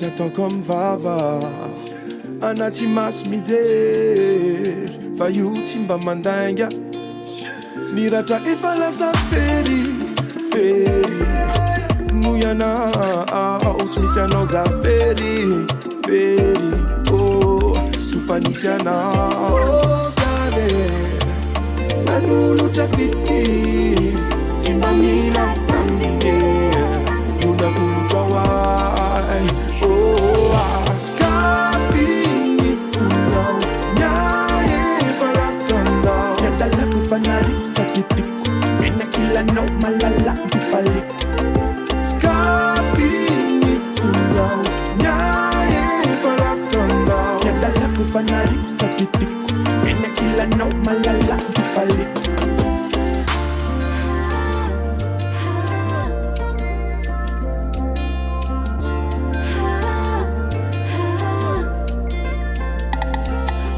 tiato comme vava anaty maso mijery fa io tsy mba mandainga niratra efa lasa fery no ianao tsy misy anao za fery oh sofanisy anao kare nanolotra fity fimba mila tamine nonatolotra wai oh askafini funao nyae falasandao yadalako fanariku sakitiku ena kila no malala dipaliku skafini funao nyae falasandao yadalako fanariku sakitiku ena kila no malala dipaliku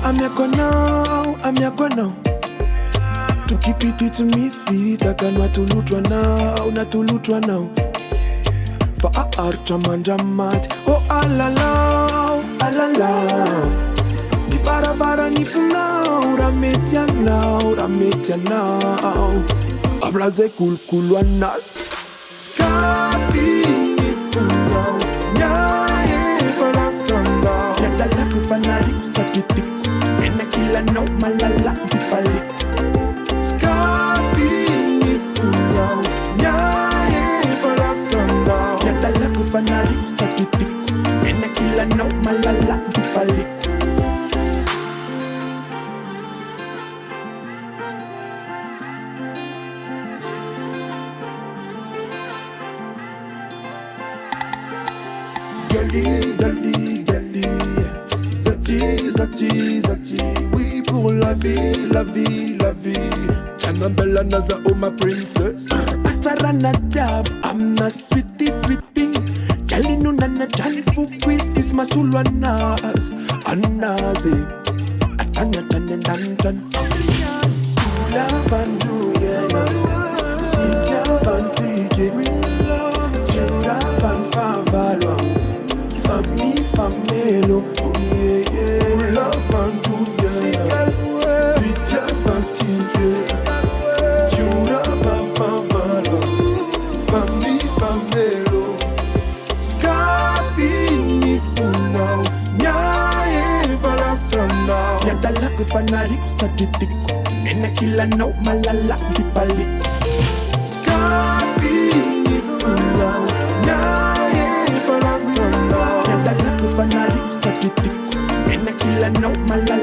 I'm your now. To keep it to me feet, I can not to lutra now. For a archa manjamat, oh alala. Ni vara ni funau, rametia now. Abraze kulwanas. Scafi ni funau, nyae falasanda. Yada la kufanari sakiti. Ena kila no malala dipali Skafi ni funau nyae falasanda Yada la kufanari sakiti Ena kila no malala dipali Gali Zati, oui pour la vie. Chana bella naza oh my princess. Atarana jab, I'm not sweetie. Kalinu nana jan fukwistis masulwanas. Anaze, atana dan. Ula vandu yena, fitya vantige. Tira van favalwa, famelo. Love and do yeah, Vitya Vantige, Tuna Favalo, Famelo, Scafi ni funau, nyae falasanda, Yadala kufanari sakitiku, ena kila no malala dipali, Scafi ni funau, nyae falasanda, Yadala kufanari sakitiku. Ena kila no malala